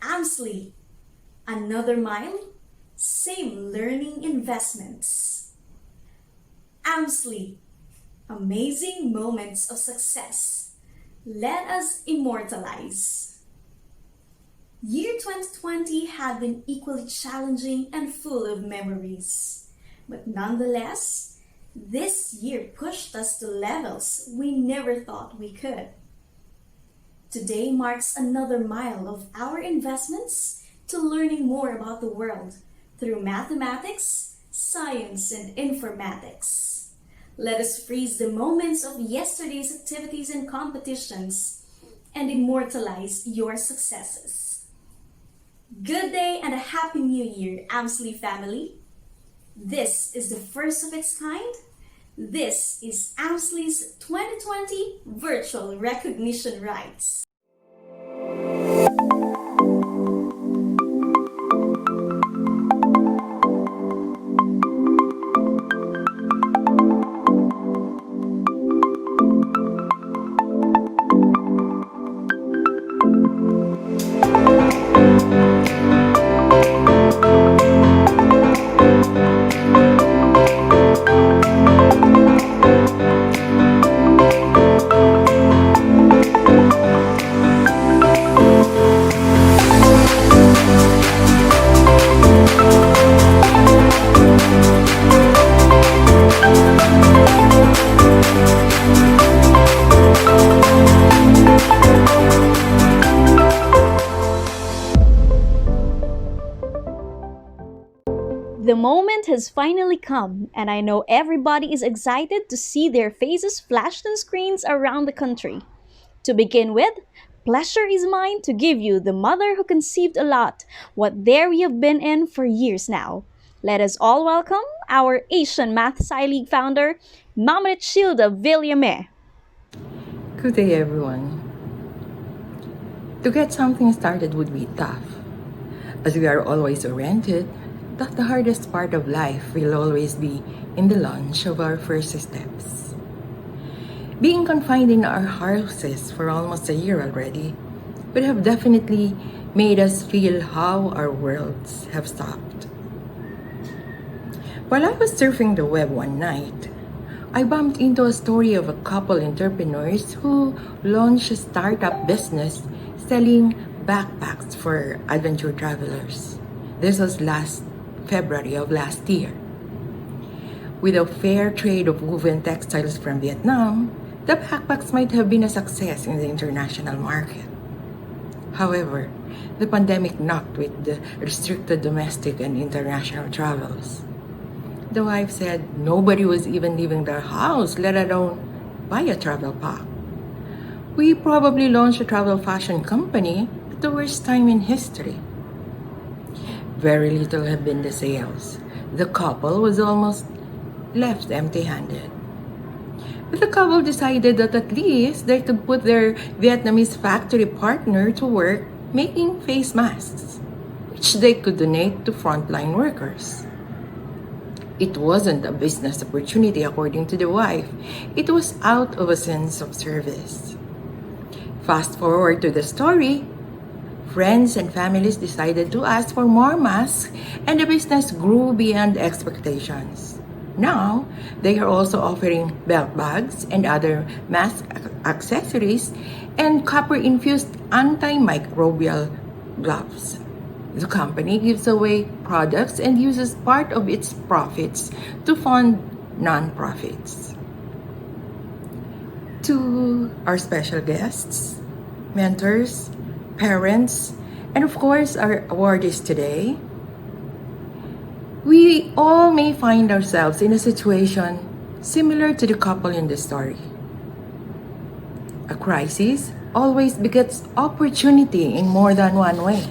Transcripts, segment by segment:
AMSLI, another mile, same learning investments. AMSLI, amazing moments of success. Let us immortalize. Year 2020 had been equally challenging and full of memories. But nonetheless, this year pushed us to levels we never thought we could. Today marks another mile of our investments to learning more about the world through mathematics, science, and informatics. Let us freeze the moments of yesterday's activities and competitions and immortalize your successes. Good day and a happy new year, AMSLI family. This is the first of its kind. This is AMSLI's 2020 Virtual Recognition Rites. The moment has finally come, and I know everybody is excited to see their faces flashed on screens around the country. To begin with, pleasure is mine to give you the mother who conceived a lot, what there we have been in for years now. Let us all welcome our Asian AMSLI League founder, Mama Childa Villame. Good day, everyone. To get something started would be tough, as we are always oriented that the hardest part of life will always be in the launch of our first steps. Being confined in our houses for almost a year already would have definitely made us feel how our worlds have stopped. While I was surfing the web one night, I bumped into a story of a couple entrepreneurs who launched a startup business selling backpacks for adventure travelers. This was last February of last year. With a fair trade of woven textiles from Vietnam, the backpacks might have been a success in the international market. However, the pandemic knocked with the restricted domestic and international travels. The wife said nobody was even leaving their house, let alone buy a travel pack. We probably launched a travel fashion company at the worst time in history. Very little had been the sales. The couple was almost left empty-handed. But the couple decided that at least they could put their Vietnamese factory partner to work making face masks, which they could donate to frontline workers. It wasn't a business opportunity according to the wife. It was out of a sense of service. Fast forward to the story. Friends and families decided to ask for more masks, and the business grew beyond expectations. Now, they are also offering belt bags and other mask accessories and copper-infused antimicrobial gloves. The company gives away products and uses part of its profits to fund non-profits. To our special guests, mentors, parents, and of course our awardees today, we all may find ourselves in a situation similar to the couple in the story. A crisis always begets opportunity in more than one way.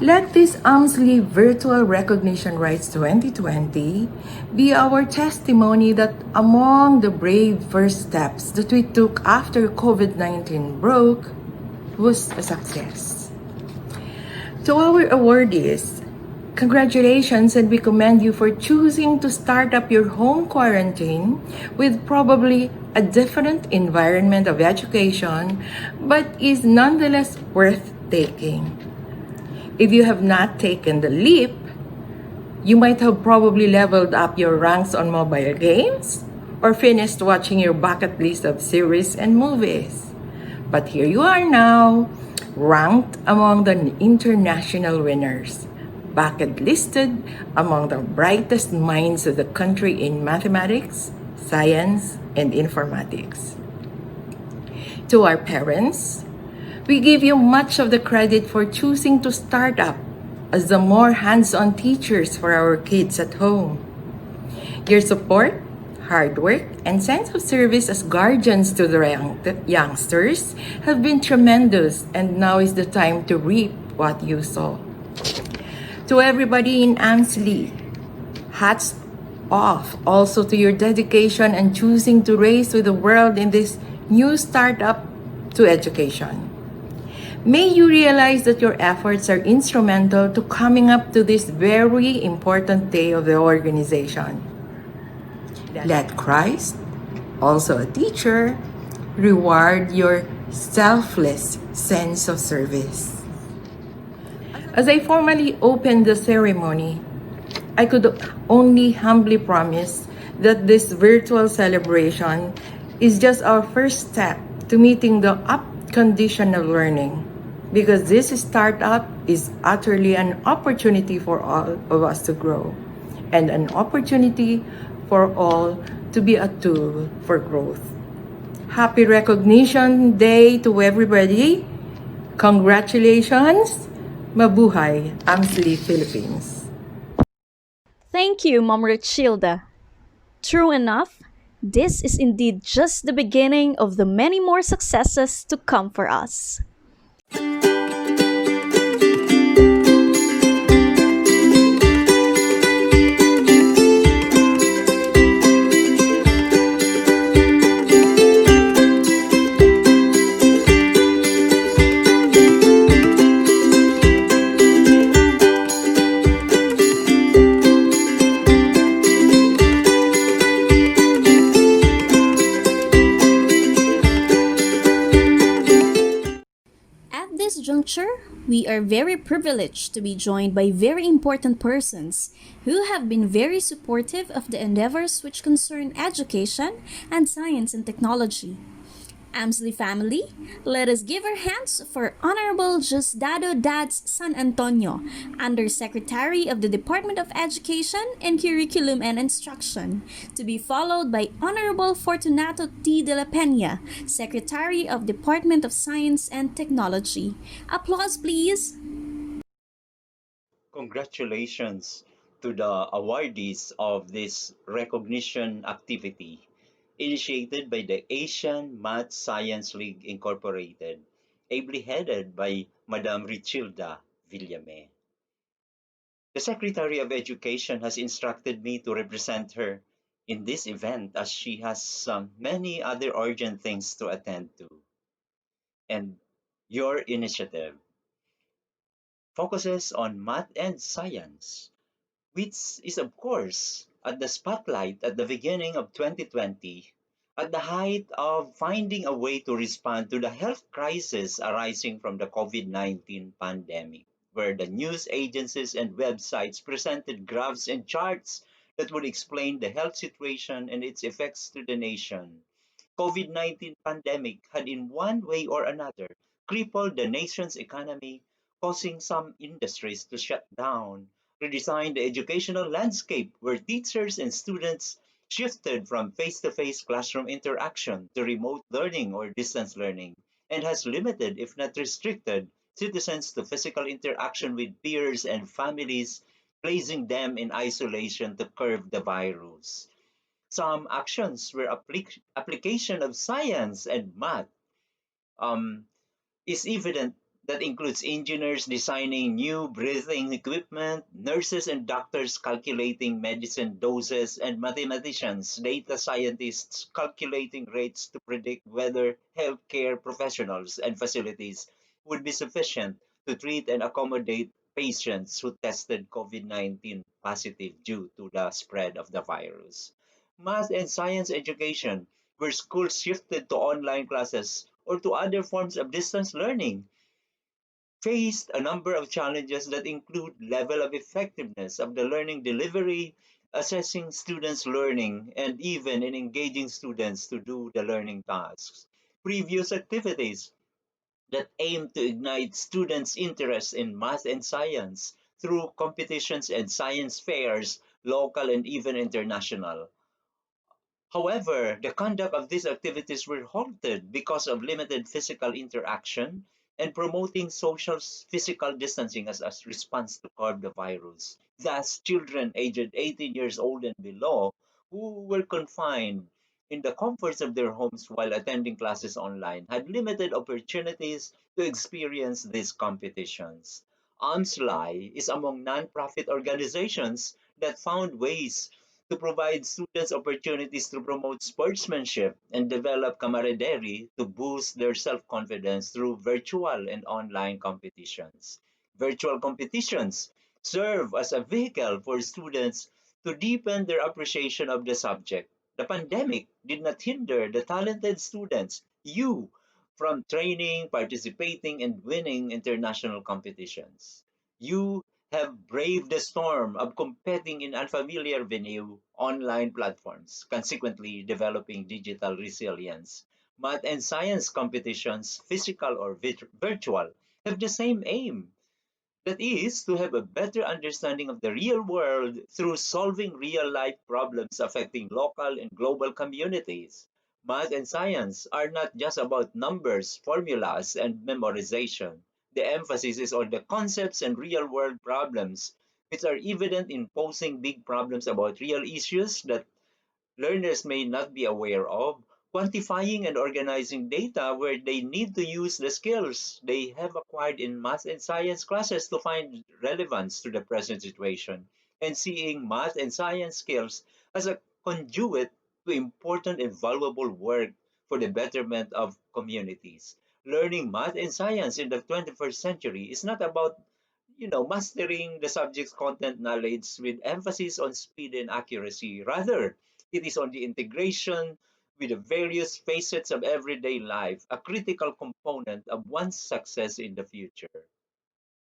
Let this AMSLI Virtual Recognition Rites 2020 be our testimony that among the brave first steps that we took after COVID-19 broke was a success. To our awardees, congratulations, and we commend you for choosing to start up your home quarantine with probably a different environment of education, but is nonetheless worth taking. If you have not taken the leap, you might have probably leveled up your ranks on mobile games or finished watching your bucket list of series and movies. But here you are now, ranked among the international winners, bucket listed among the brightest minds of the country in mathematics, science, and informatics. To our parents, we give you much of the credit for choosing to start up as the more hands-on teachers for our kids at home. Your support, hard work, and sense of service as guardians to the youngsters have been tremendous, and now is the time to reap what you sow. To everybody in AMSLI, hats off also to your dedication and choosing to race with the world in this new startup to education. May you realize that your efforts are instrumental to coming up to this very important day of the organization. Let Christ, also a teacher, reward your selfless sense of service. As I formally opened the ceremony, I could only humbly promise that this virtual celebration is just our first step to meeting the up condition of learning, because this startup is utterly an opportunity for all of us to grow and an opportunity for all to be a tool for growth. Happy Recognition Day to everybody. Congratulations. Mabuhay, AMSLI Philippines. Thank you, Mom Richilda. True enough, this is indeed just the beginning of the many more successes to come for us. At this juncture, we are very privileged to be joined by very important persons who have been very supportive of the endeavors which concern education and science and technology. AMSLI family, let us give our hands for Honorable Justdado Dads San Antonio, Undersecretary of the Department of Education and Curriculum and Instruction, to be followed by Honorable Fortunato T. de la Peña, Secretary of Department of Science and Technology. Applause, please. Congratulations to the awardees of this recognition activity initiated by the Asian Math Science League Incorporated, ably headed by Madame Richilda Villame. The Secretary of Education has instructed me to represent her in this event as she has many other urgent things to attend to. And your initiative focuses on math and science, which is, of course, at the spotlight at the beginning of 2020, at the height of finding a way to respond to the health crisis arising from the COVID-19 pandemic, where the news agencies and websites presented graphs and charts that would explain the health situation and its effects to the nation. COVID-19 pandemic had in one way or another crippled the nation's economy, causing some industries to shut down, redesign the educational landscape where teachers and students shifted from face-to-face classroom interaction to remote learning or distance learning, and has limited, if not restricted, citizens to physical interaction with peers and families, placing them in isolation to curb the virus. Some actions were application of science and math, um, is evident that includes engineers designing new breathing equipment, nurses and doctors calculating medicine doses, and mathematicians, data scientists calculating rates to predict whether healthcare professionals and facilities would be sufficient to treat and accommodate patients who tested COVID-19 positive due to the spread of the virus. Math and science education, where schools shifted to online classes or to other forms of distance learning, faced a number of challenges that include level of effectiveness of the learning delivery, assessing students' learning, and even in engaging students to do the learning tasks. Previous activities that aim to ignite students' interest in math and science through competitions and science fairs, local and even international. However, the conduct of these activities were halted because of limited physical interaction and promoting social physical distancing as a response to curb the virus. Thus, children aged 18 years old and below who were confined in the comforts of their homes while attending classes online had limited opportunities to experience these competitions. AMSLI is among nonprofit organizations that found ways to provide students opportunities to promote sportsmanship and develop camaraderie to boost their self-confidence through virtual and online competitions. Virtual competitions serve as a vehicle for students to deepen their appreciation of the subject. The pandemic did not hinder the talented students, you, from training, participating, and winning international competitions. You have braved the storm of competing in unfamiliar venue online platforms, consequently developing digital resilience. Math and science competitions, physical or virtual, have the same aim. That is, to have a better understanding of the real world through solving real life problems affecting local and global communities. Math and science are not just about numbers, formulas, and memorization. The emphasis is on the concepts and real world problems, which are evident in posing big problems about real issues that learners may not be aware of, quantifying and organizing data where they need to use the skills they have acquired in math and science classes to find relevance to the present situation, and seeing math and science skills as a conduit to important and valuable work for the betterment of communities. Learning math and science in the 21st century is not about mastering the subject's content knowledge with emphasis on speed and accuracy. Rather, it is on the integration with the various facets of everyday life, a critical component of one's success in the future.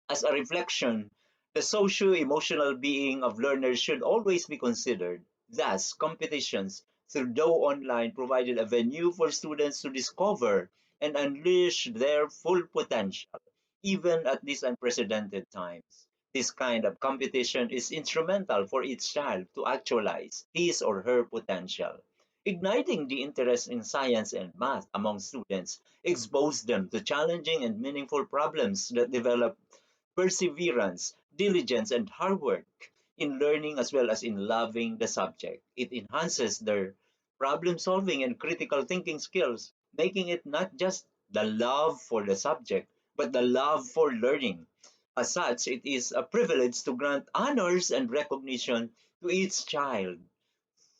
As a reflection, the socio-emotional being of learners should always be considered. Thus, competitions, though online, provided a venue for students to discover and unleash their full potential, even at these unprecedented times. This kind of competition is instrumental for each child to actualize his or her potential. Igniting the interest in science and math among students exposes them to challenging and meaningful problems that develop perseverance, diligence, and hard work in learning as well as in loving the subject. It enhances their problem solving and critical thinking skills, making it not just the love for the subject, but the love for learning. As such, it is a privilege to grant honors and recognition to each child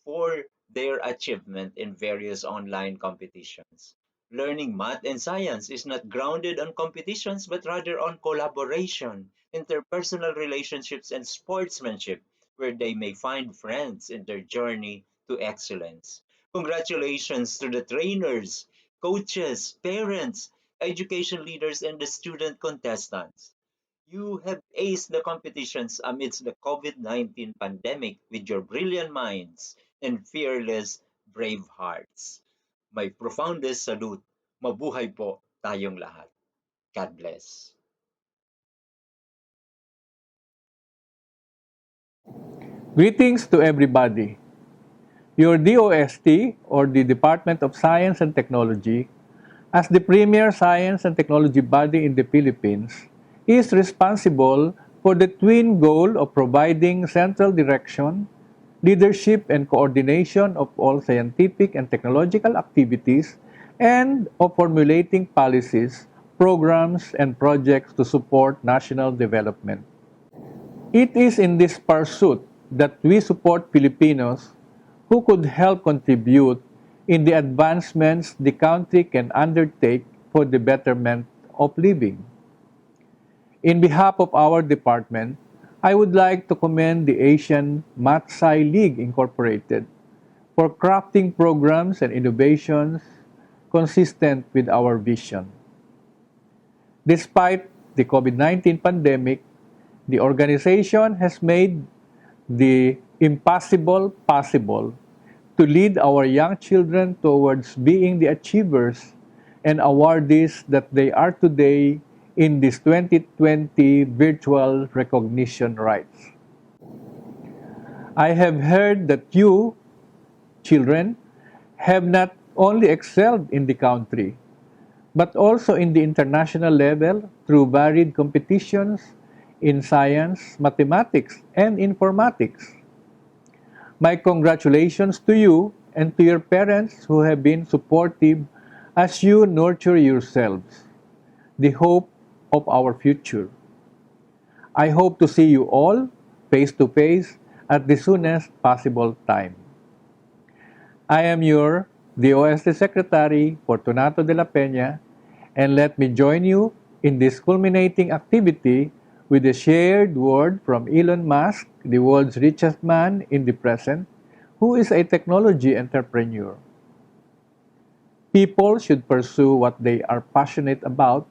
for their achievement in various online competitions. Learning math and science is not grounded on competitions but rather on collaboration, interpersonal relationships, and sportsmanship, where they may find friends in their journey to excellence. Congratulations to the trainers, coaches, parents, education leaders, and the student contestants. You have aced the competitions amidst the COVID-19 pandemic with your brilliant minds and fearless, brave hearts. My profoundest salute. Mabuhay po tayong lahat. God bless. Greetings to everybody. Your DOST, or the Department of Science and Technology, as the premier science and technology body in the Philippines, is responsible for the twin goal of providing central direction, leadership, and coordination of all scientific and technological activities, and of formulating policies, programs, and projects to support national development. It is in this pursuit that we support Filipinos who could help contribute in the advancements the country can undertake for the betterment of living. In behalf of our department, I would like to commend the Asian Matsai League Incorporated for crafting programs and innovations consistent with our vision. Despite the COVID-19 pandemic, the organization has made the impossible possible to lead our young children towards being the achievers and awardees that they are today in this 2020 virtual recognition rites. I have heard that you, children, have not only excelled in the country, but also in the international level through varied competitions in science, mathematics, and informatics. My congratulations to you and to your parents who have been supportive as you nurture yourselves, the hope of our future. I hope to see you all face to face at the soonest possible time. I am your DOST Secretary, Fortunato de la Peña, and let me join you in this culminating activity with a shared word from Elon Musk, the world's richest man in the present, who is a technology entrepreneur. People should pursue what they are passionate about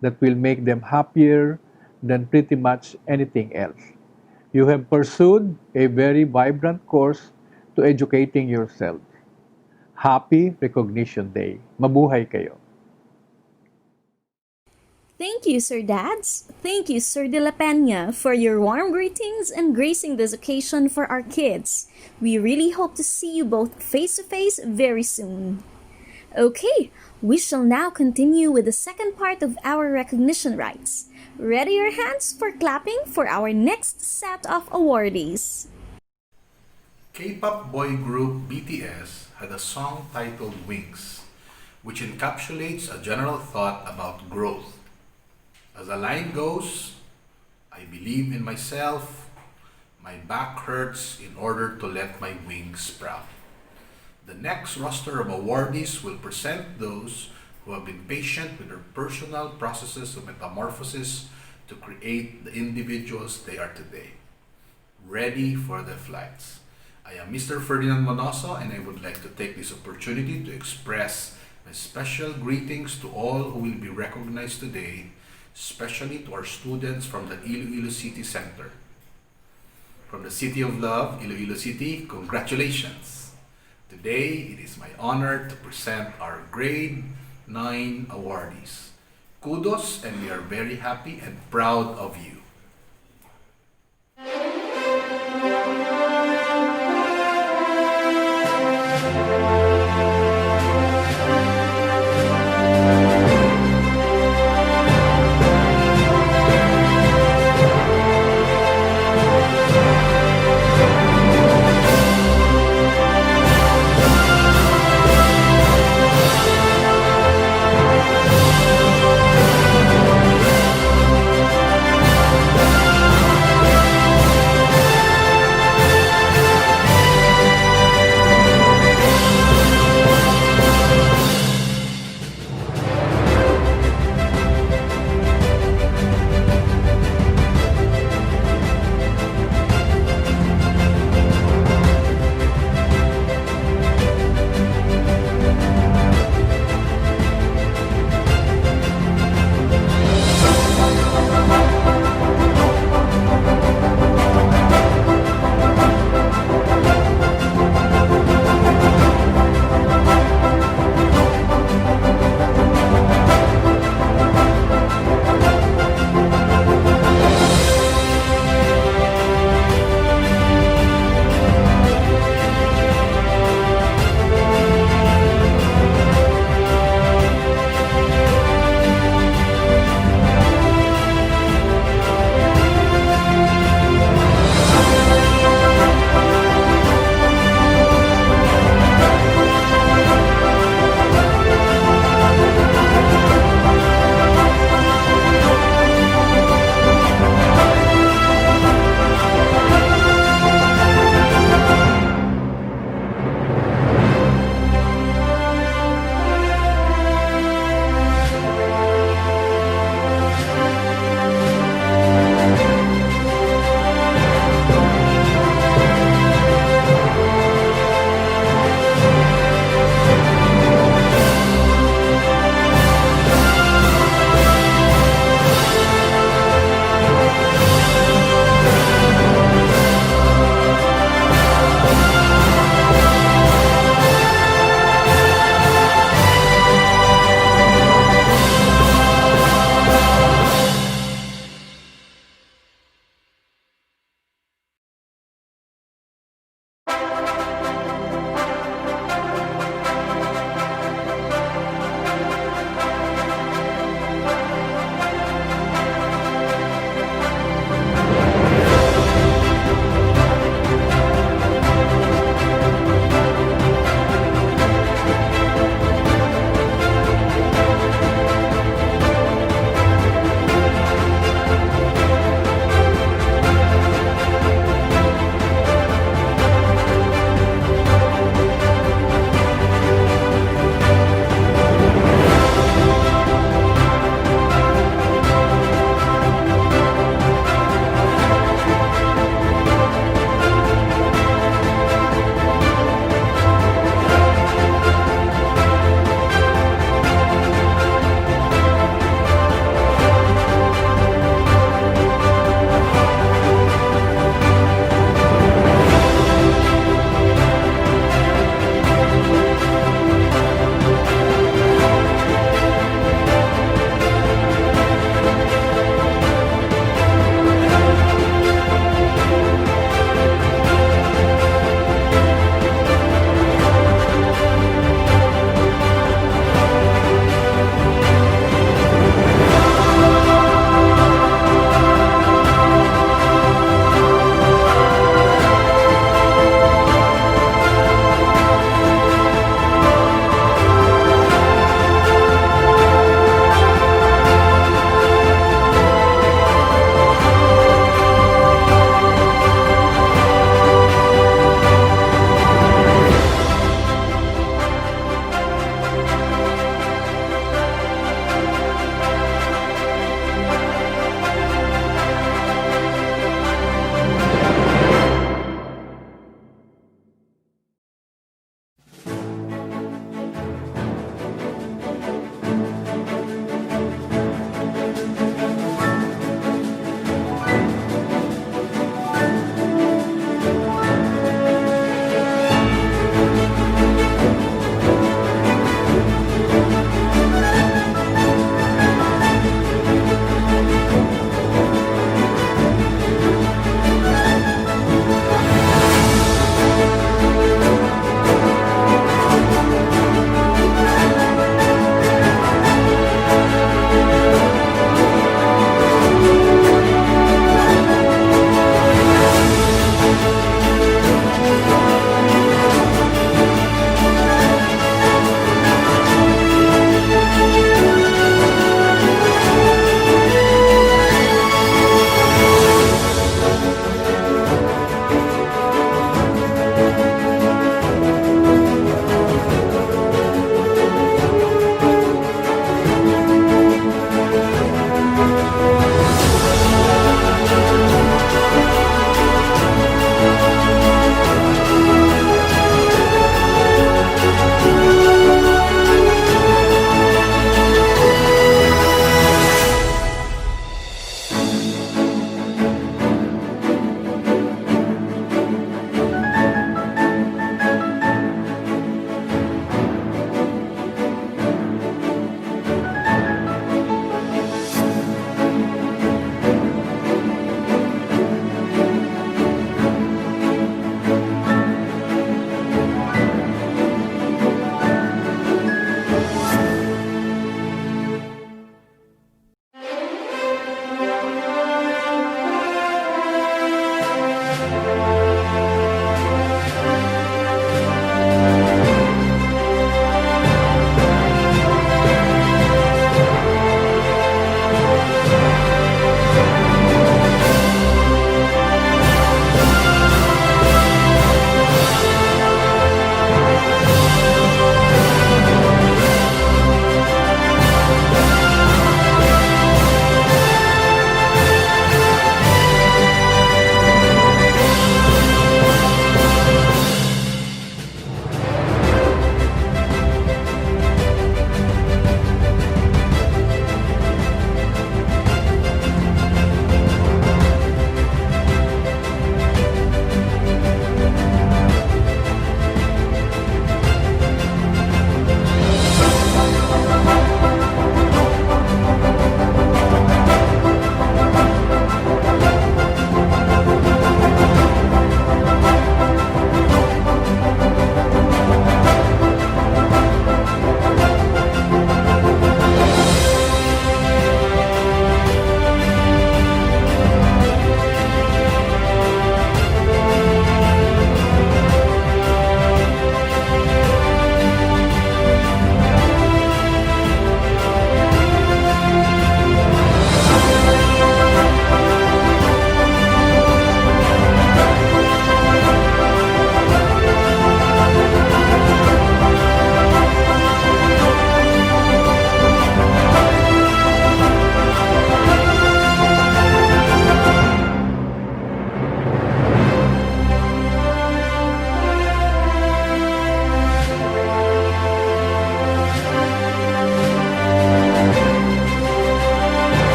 that will make them happier than pretty much anything else. You have pursued a very vibrant course to educating yourself. Happy Recognition Day. Mabuhay kayo. Thank you, Sir Dads. Thank you, Sir De La Peña, for your warm greetings and gracing this occasion for our kids. We really hope to see you both face to face very soon. Okay, we shall now continue with the second part of our recognition rites. Ready your hands for clapping for our next set of awardees. K-pop boy group BTS had a song titled Wings, which encapsulates a general thought about growth. As the line goes, I believe in myself, my back hurts in order to let my wings sprout. The next roster of awardees will present those who have been patient with their personal processes of metamorphosis to create the individuals they are today. Ready for the flights. I am Mr. Ferdinand Monoso, and I would like to take this opportunity to express my special greetings to all who will be recognized today, especially to our students from the Iloilo City Center. From the City of Love, Iloilo City, congratulations! Today, it is my honor to present our Grade 9 awardees. Kudos, and we are very happy and proud of you.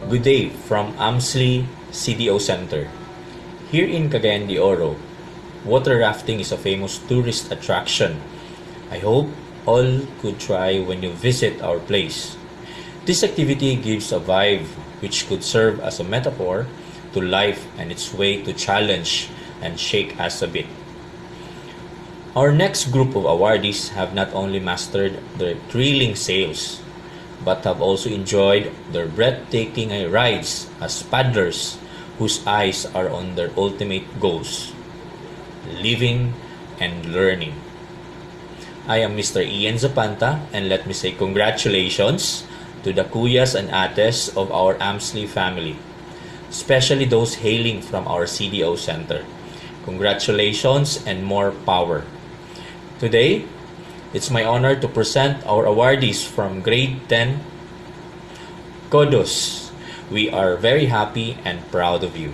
Good day from AMSLI CDO Center. Here in Cagayan de Oro, water rafting is a famous tourist attraction. I hope all could try when you visit our place. This activity gives a vibe which could serve as a metaphor to life and its way to challenge and shake us a bit. Our next group of awardees have not only mastered their thrilling sails, but have also enjoyed their breathtaking rides as paddlers whose eyes are on their ultimate goals, living and learning. I am Mr. Ian Zapanta, and let me say congratulations to the kuyas and ates of our AMSLI family, especially those hailing from our CDO center. Congratulations and more power. Today, it's my honor to present our awardees from Grade 10. Kudos! We are very happy and proud of you.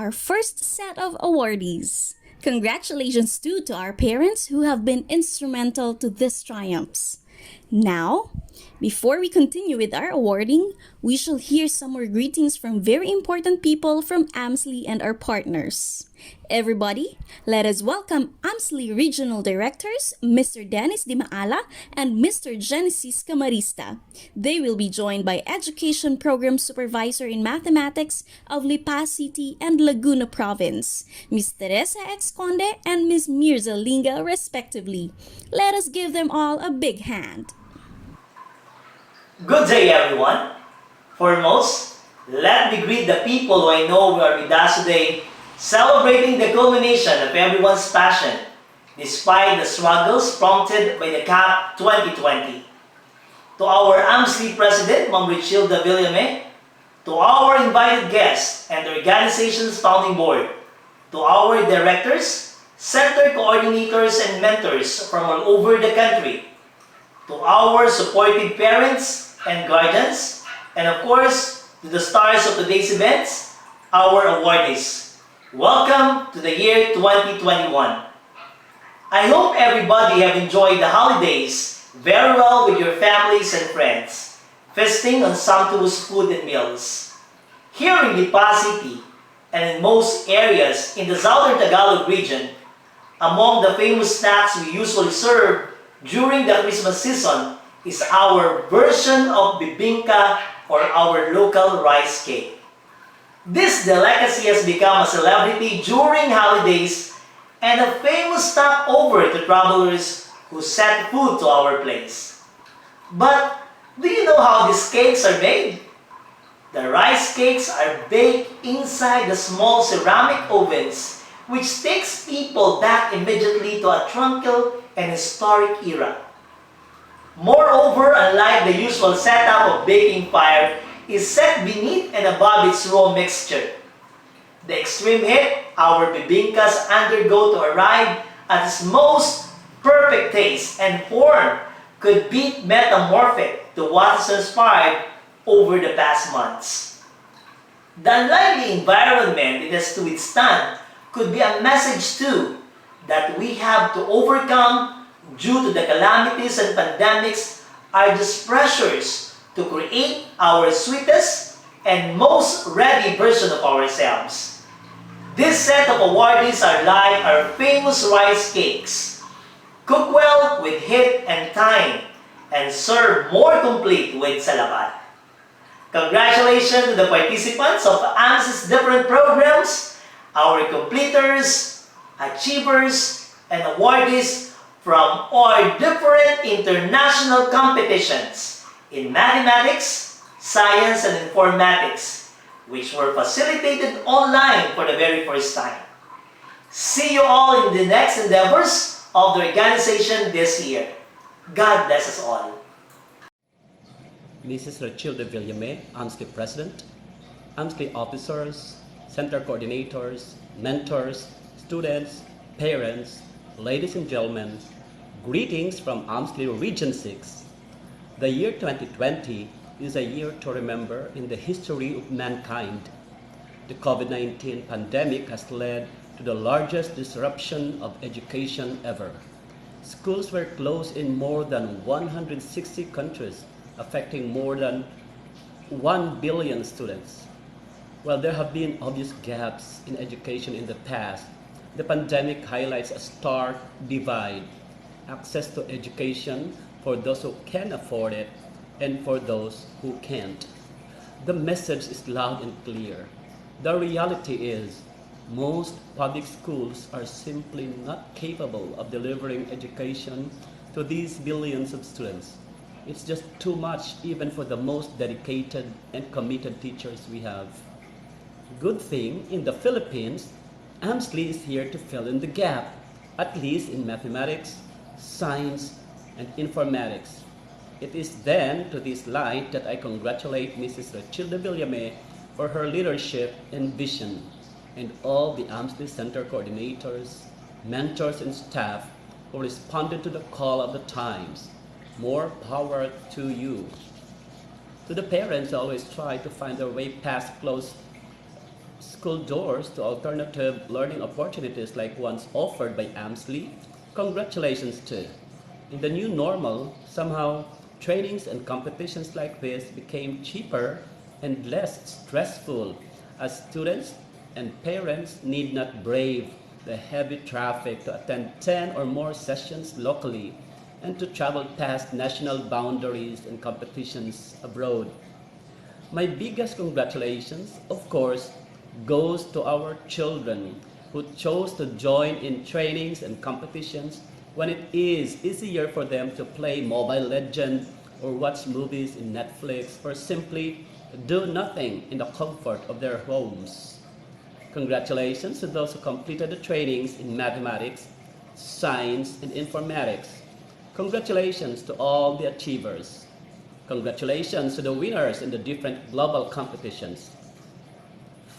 our first set of awardees. Congratulations too to our parents who have been instrumental to these triumphs. Now, before we continue with our awarding, we shall hear some more greetings from very important people from AMSLI and our partners. Everybody, let us welcome AMSLI Regional Directors, Mr. Dennis Di Maala and Mr. Genesis Camarista. They will be joined by Education Program Supervisor in Mathematics of Lipa City and Laguna Province, Ms. Teresa X. Conde and Ms. Mirza Linga, respectively. Let us give them all a big hand. Good day, everyone. Foremost, let me greet the people who I know are with us today, celebrating the culmination of everyone's passion, despite the struggles prompted by the CAP 2020. To our AMSLI President, Ma'am Richilda Villame, to our invited guests and the organization's founding board, to our directors, center coordinators, and mentors from all over the country, to our supportive parents and guardians, and of course, to the stars of today's events, our awardees. Welcome to the year 2021. I hope everybody have enjoyed the holidays very well with your families and friends, feasting on sumptuous food and meals. Here in Lipa City, and in most areas in the southern Tagalog region, among the famous snacks we usually serve during the Christmas season is our version of bibingka, or our local rice cake. This delicacy has become a celebrity during holidays and a famous stopover to travelers who set food to our place. But do you know how these cakes are made? The rice cakes are baked inside the small ceramic ovens, which takes people back immediately to a tranquil and historic era. Moreover, unlike the usual setup of baking fire, is set beneath and above its raw mixture. The extreme heat our bibingkas undergo to arrive at its most perfect taste and form could be metamorphic to what has transpired over the past months. The unlikely environment it has to withstand could be a message too that we have to overcome due to the calamities and pandemics are just pressures to create our sweetest and most ready version of ourselves. This set of awardees are like our famous rice cakes. Cook well with heat and time, and serve more complete with salabat. Congratulations to the participants of AMS's different programs, our completers, achievers, and awardees from our different international competitions in mathematics, science, and informatics, which were facilitated online for the very first time. See you all in the next endeavors of the organization this year. God bless us all. Mrs. Rachilde Villame, AMSLI President, AMSLI officers, center coordinators, mentors, students, parents, ladies and gentlemen, greetings from AMSLI Region 6. The year 2020 is a year to remember in the history of mankind. The COVID-19 pandemic has led to the largest disruption of education ever. Schools were closed in more than 160 countries, affecting more than 1 billion students. While there have been obvious gaps in education in the past, the pandemic highlights a stark divide: access to education for those who can afford it and for those who can't. The message is loud and clear. The reality is, most public schools are simply not capable of delivering education to these billions of students. It's just too much even for the most dedicated and committed teachers we have. Good thing, in the Philippines, AMSLI is here to fill in the gap, at least in mathematics, science, and informatics. It is then to this light that I congratulate Mrs. Rachilde Villame for her leadership and vision, and all the AMSLI Center coordinators, mentors, and staff who responded to the call of the times. More power to you. To the parents who always try to find their way past closed school doors to alternative learning opportunities like ones offered by AMSLI, congratulations too. In the new normal, somehow trainings and competitions like this became cheaper and less stressful as students and parents need not brave the heavy traffic to attend 10 or more sessions locally and to travel past national boundaries and competitions abroad. My biggest congratulations, of course, goes to our children who chose to join in trainings and competitions when it is easier for them to play Mobile Legends or watch movies in Netflix or simply do nothing in the comfort of their homes. Congratulations to those who completed the trainings in mathematics, science, and informatics. Congratulations to all the achievers. Congratulations to the winners in the different global competitions.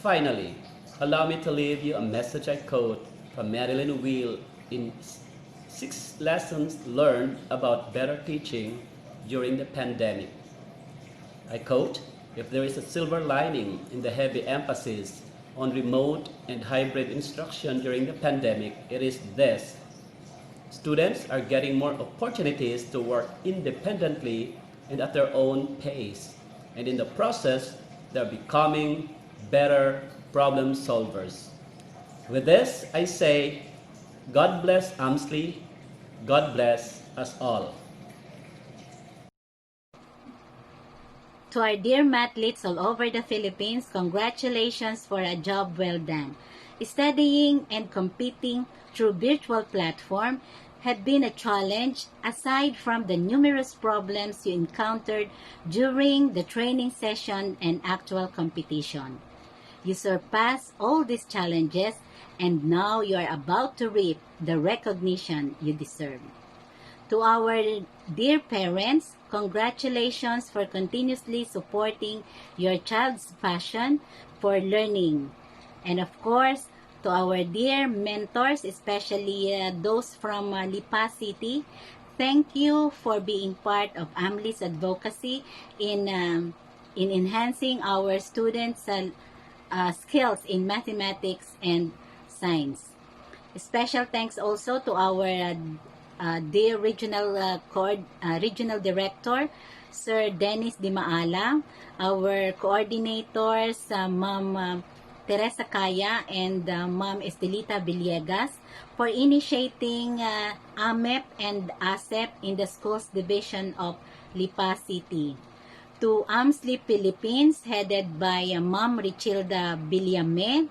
Finally, allow me to leave you a message I quote from Marilyn Wheel in 6 Lessons Learned About Better Teaching During the Pandemic. I quote, "If there is a silver lining in the heavy emphasis on remote and hybrid instruction during the pandemic, it is this. Students are getting more opportunities to work independently and at their own pace, and in the process, they're becoming better problem solvers." With this, I say, God bless AMSLI, God bless us all. To our dear mathletes all over the Philippines, congratulations for a job well done. Studying and competing through virtual platform had been a challenge aside from the numerous problems you encountered during the training session and actual competition. You surpassed all these challenges and now you are about to reap the recognition you deserve. To our dear parents, congratulations for continuously supporting your child's passion for learning. And of course, to our dear mentors, especially those from Lipa City, thank you for being part of AMLI's advocacy in enhancing our students' skills in mathematics and science. Special thanks also to our dear regional director, Sir Dennis Di Maala, our coordinators, Ma'am Teresa Kaya and Ma'am Estelita Villegas for initiating AMEP and ASEP in the schools division of Lipa City. To AMSLI Philippines, headed by Ma'am Richilda Villame,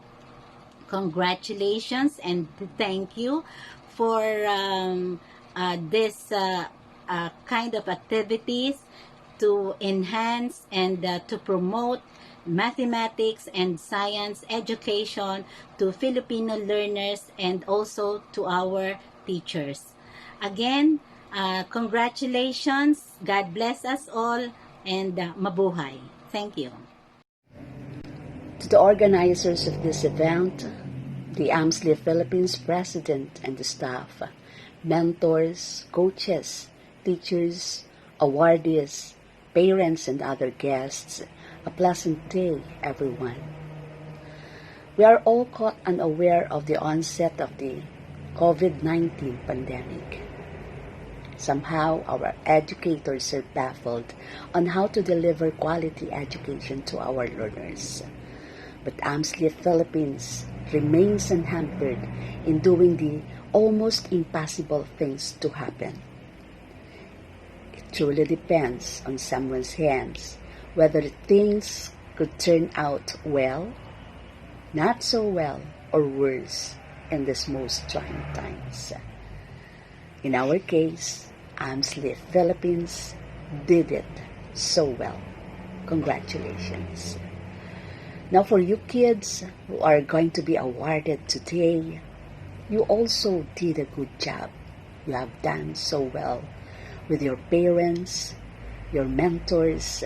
congratulations and thank you for this kind of activities to enhance and to promote mathematics and science education to Filipino learners and also to our teachers. Again, congratulations, God bless us all, and mabuhay. Thank you. To the organizers of this event, the AMSLI Philippines President and the staff, mentors, coaches, teachers, awardees, parents, and other guests, a pleasant day, everyone. We are all caught unaware of the onset of the COVID-19 pandemic. Somehow, our educators are baffled on how to deliver quality education to our learners. But AMSLI Philippines remains unhampered in doing the almost impossible things to happen. It truly depends on someone's hands whether things could turn out well, not so well, or worse in these most trying times. In our case, AMSLI Philippines did it so well. Congratulations. Now for you kids who are going to be awarded today, you also did a good job. You have done so well with your parents, your mentors,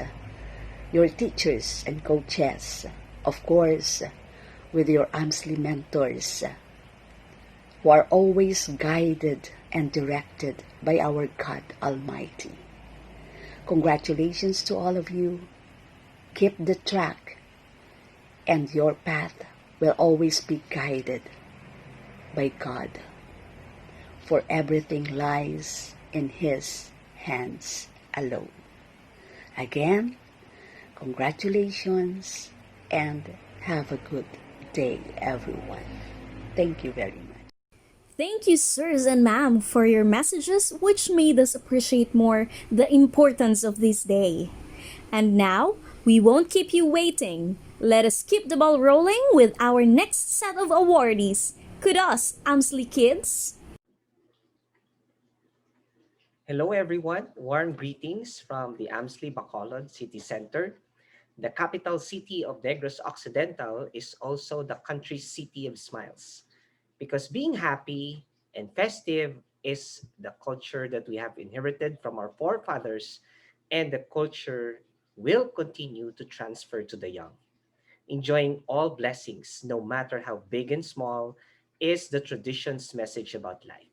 your teachers and coaches, of course, with your AMSLI mentors, who are always guided and directed by our God Almighty. Congratulations to all of you. Keep the track and your path will always be guided by God, for everything lies in His hands alone. Again, congratulations and have a good day, everyone. Thank you very much. Thank you, sirs and ma'am, for your messages, which made us appreciate more the importance of this day. And now, we won't keep you waiting. Let us keep the ball rolling with our next set of awardees. Kudos, AMSLI kids! Hello everyone, warm greetings from the AMSLI Bacolod City Center. The capital city of Negros Occidental is also the country's city of smiles, because being happy and festive is the culture that we have inherited from our forefathers, and the culture will continue to transfer to the young. Enjoying all blessings, no matter how big and small, is the tradition's message about life.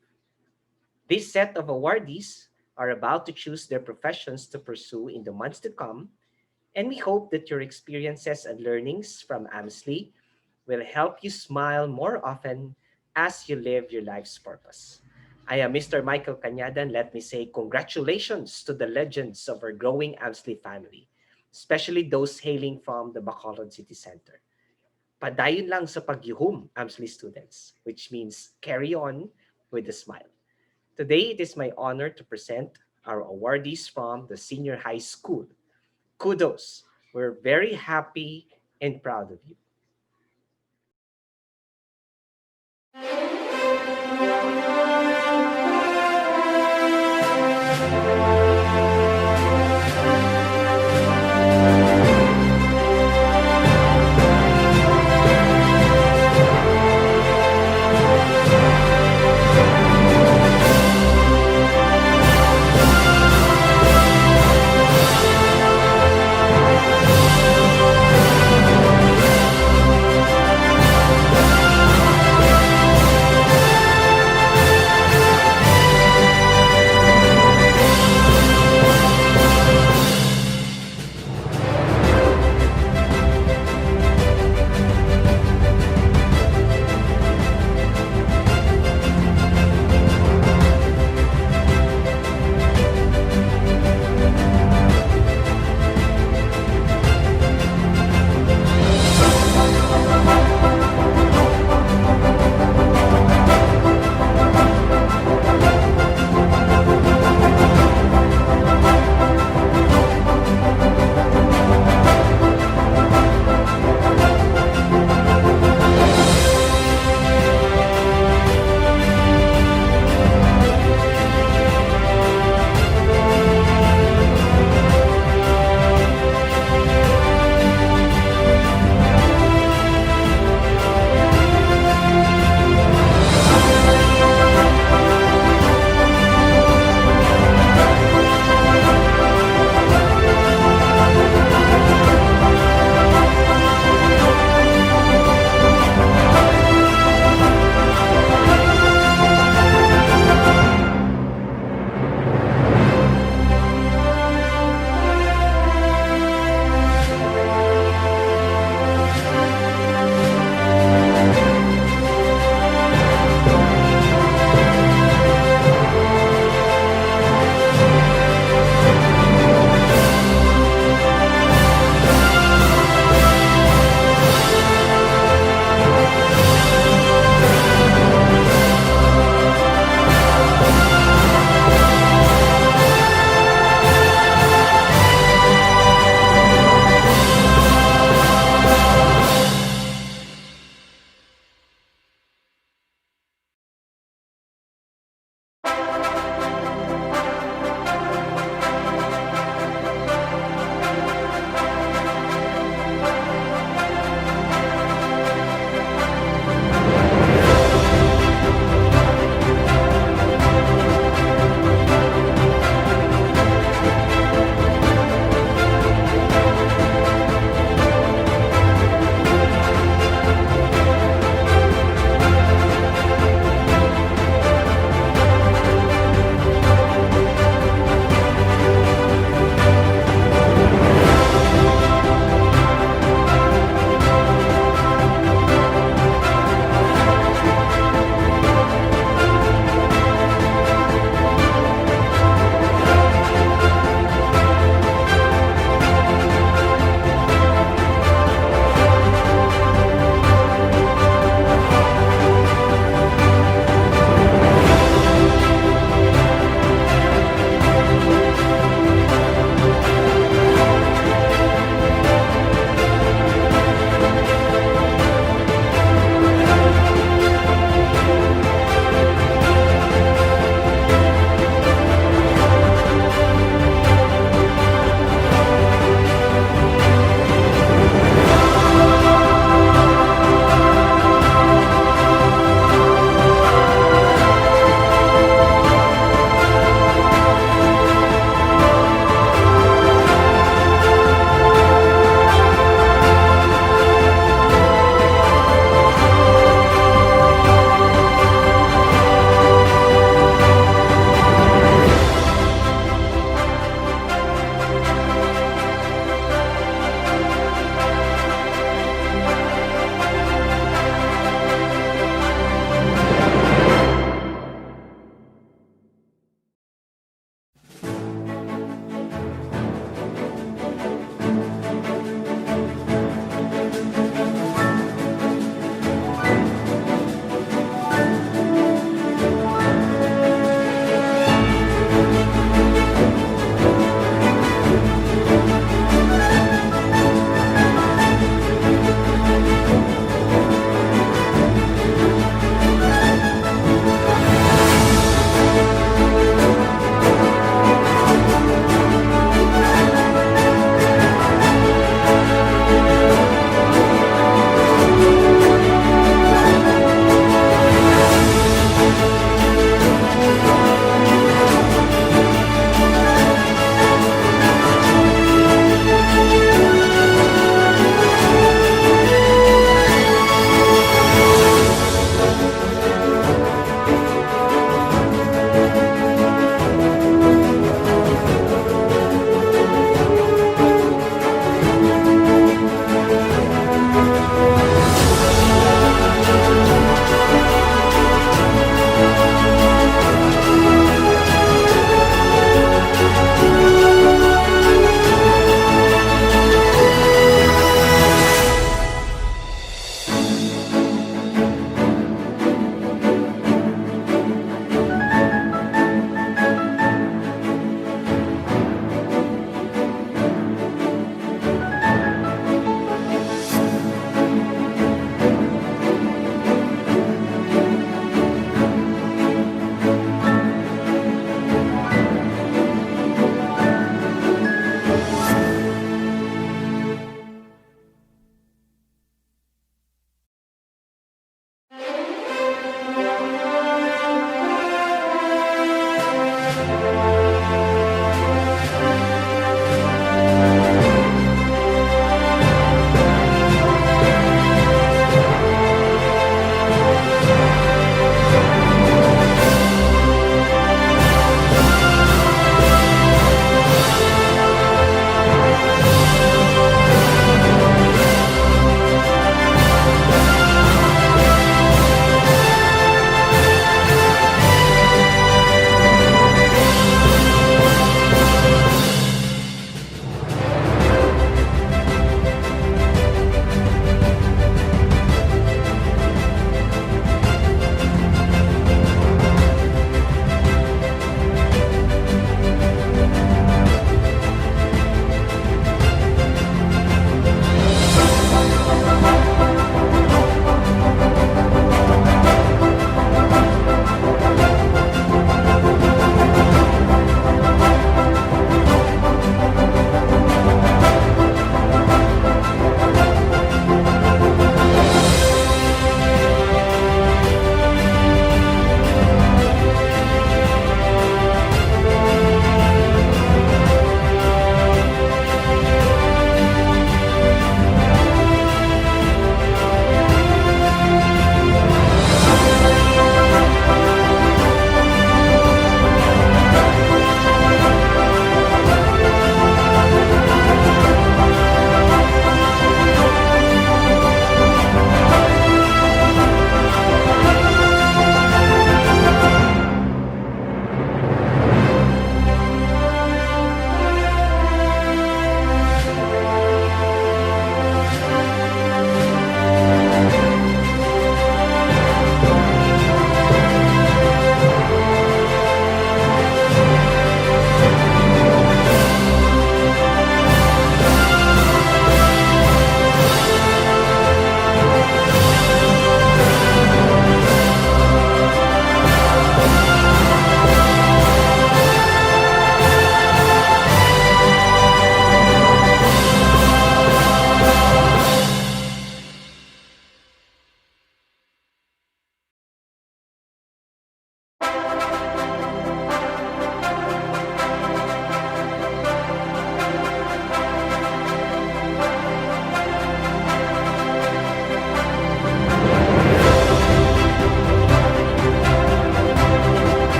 This set of awardees are about to choose their professions to pursue in the months to come, and we hope that your experiences and learnings from AMSLI will help you smile more often as you live your life's purpose. I am Mr. Michael Cañada, and let me say congratulations to the legends of our growing AMSLI family, especially those hailing from the Bacolod City Center. Padayon lang sa pagyuhum, AMSLI students, which means carry on with a smile. Today, it is my honor to present our awardees from the senior high school. Kudos. We're very happy and proud of you.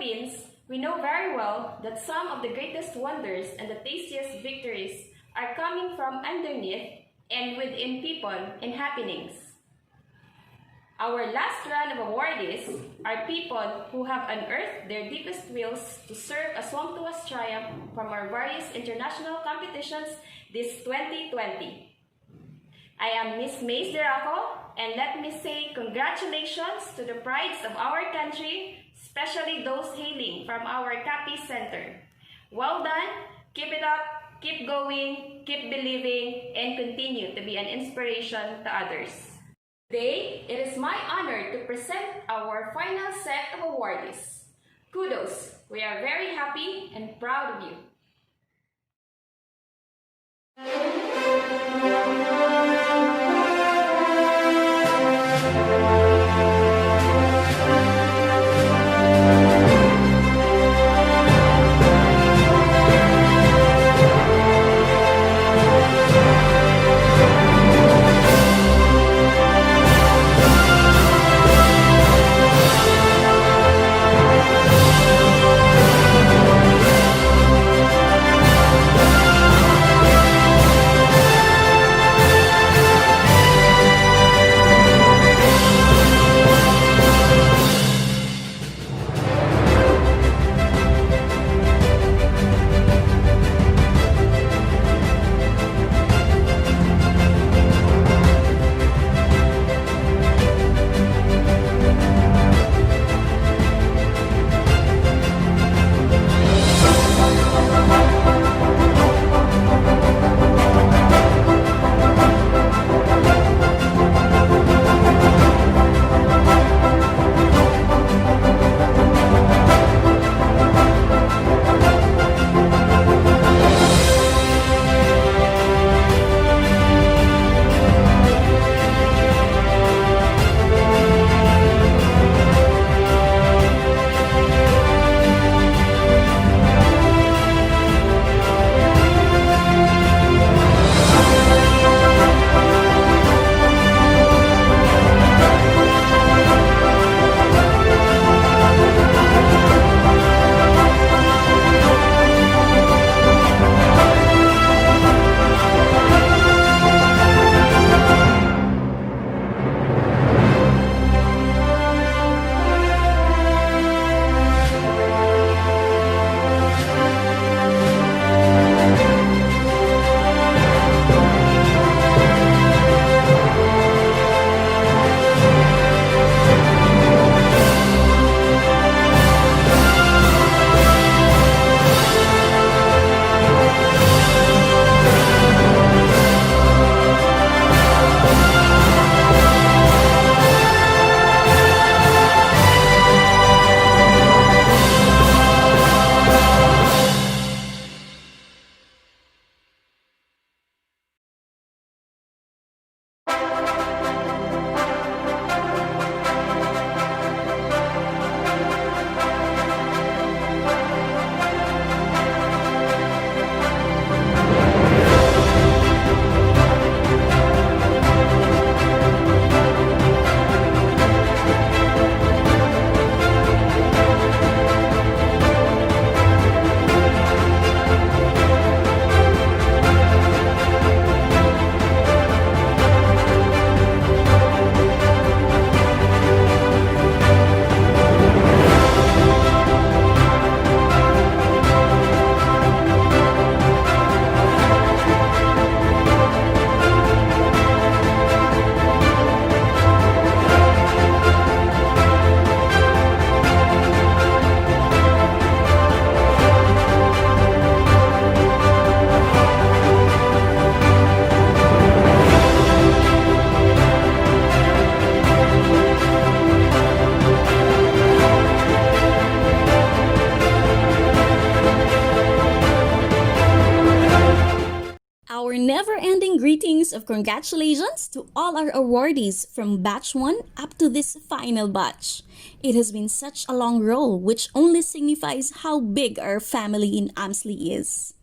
Philippines, we know very well that some of the greatest wonders and the tastiest victories are coming from underneath and within people and happenings. Our last round of awardees are people who have unearthed their deepest wills to serve a sumptuous triumph from our various international competitions this 2020. I am Miss Mace Deraco, and let me say congratulations to the prides of our country, especially those hailing from our Capi Center. Well done, keep it up, keep going, keep believing, and continue to be an inspiration to others. Today, it is my honor to present our final set of awardees. Kudos, we are very happy and proud of you. never-ending greetings of congratulations to all our awardees from Batch 1 up to this final batch. It has been such a long roll, which only signifies how big our family in AMSLI is.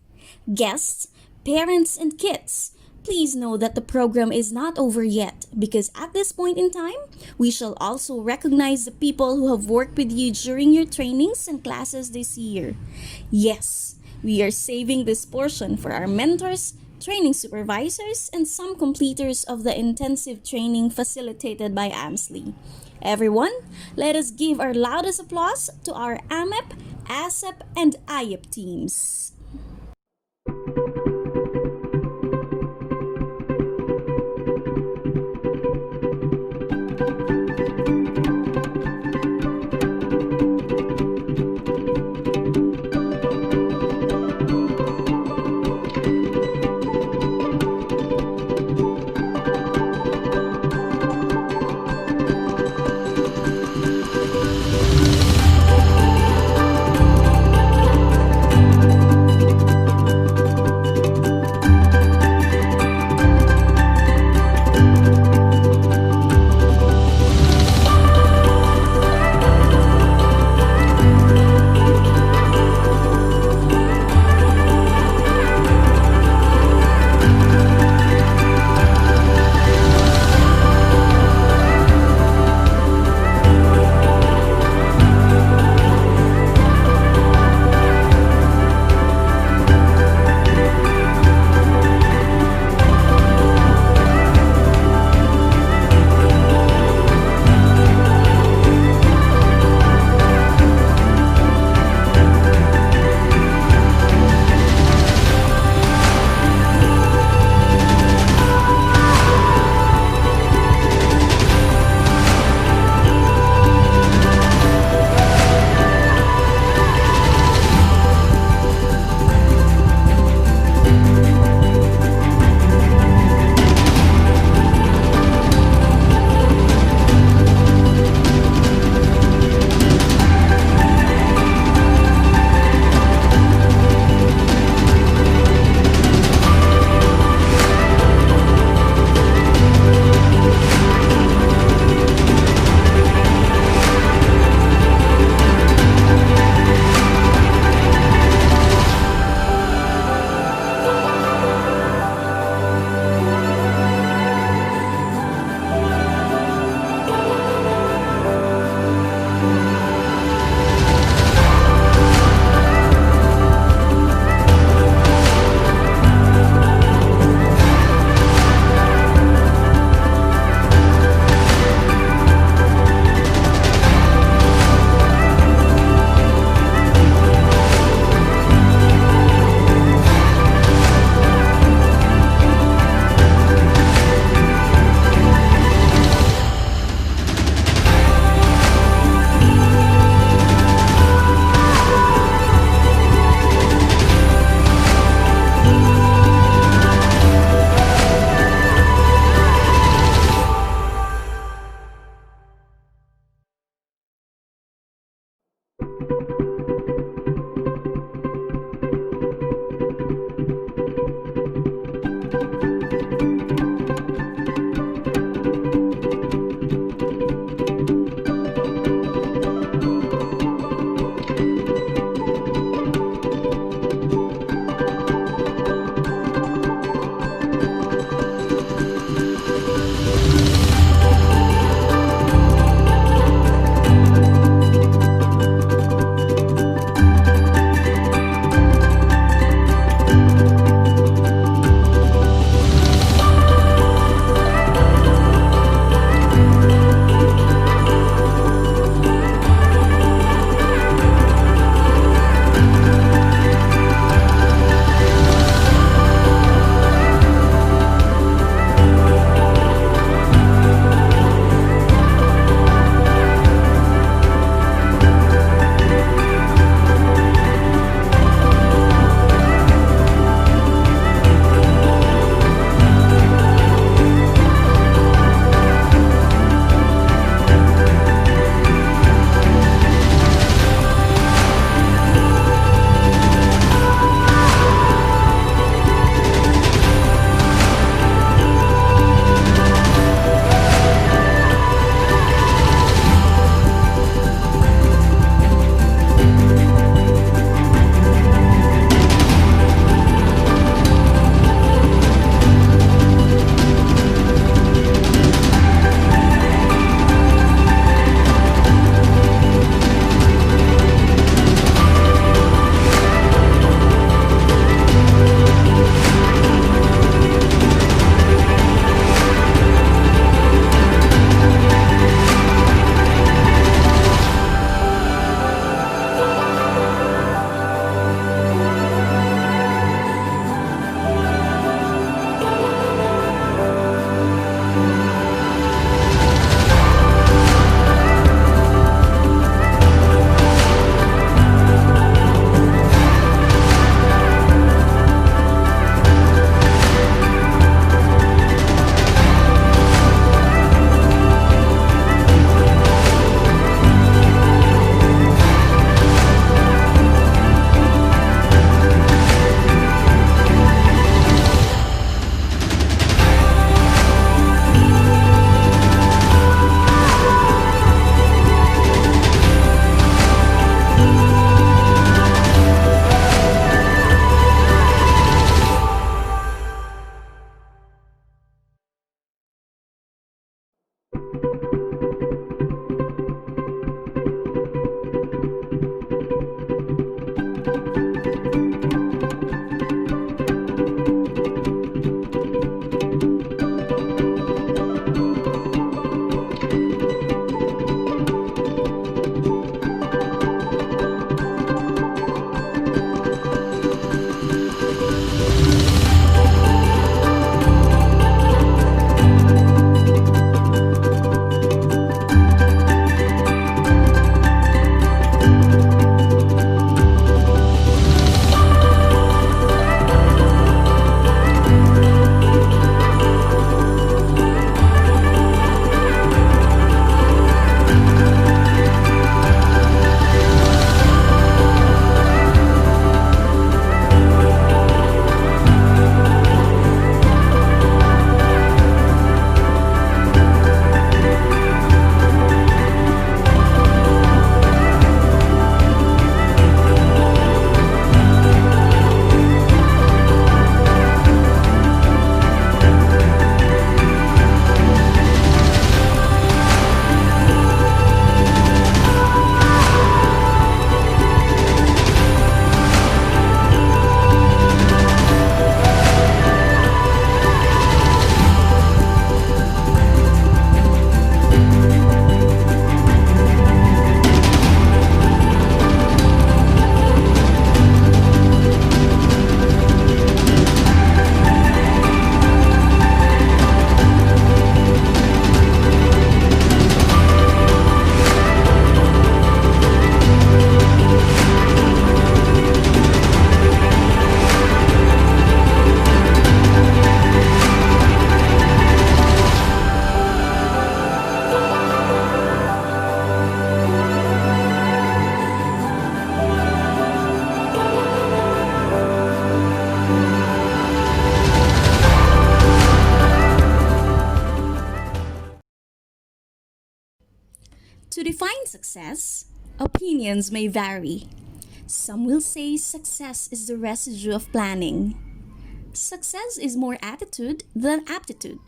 Guests, parents, and kids, Please know that the program is not over yet because at this point in time, we shall also recognize the people who have worked with you during your trainings and classes this year. Yes, we are saving this portion for our mentors, training supervisors, and some completers of the intensive training facilitated by AMSLI. Everyone, let us give our loudest applause to our AMEP, ASEP, and IEP teams. define success, opinions may vary. Some will say success is the residue of planning. Success is more attitude than aptitude.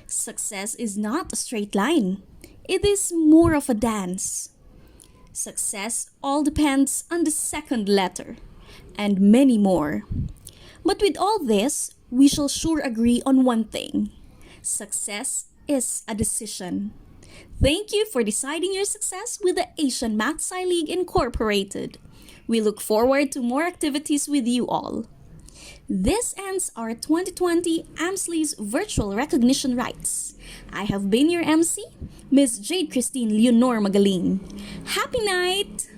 Success is not a straight line. It is more of a dance. Success all depends on the second letter, and many more. But with all this, we shall sure agree on one thing. Success is a decision. Thank you for deciding your success with the Asian AMSLI League Incorporated. We look forward to more activities with you all. This ends our 2020 AMSLI's virtual recognition rites. I have been your MC, Miss Jade Christine Leonor Magaling. Happy night!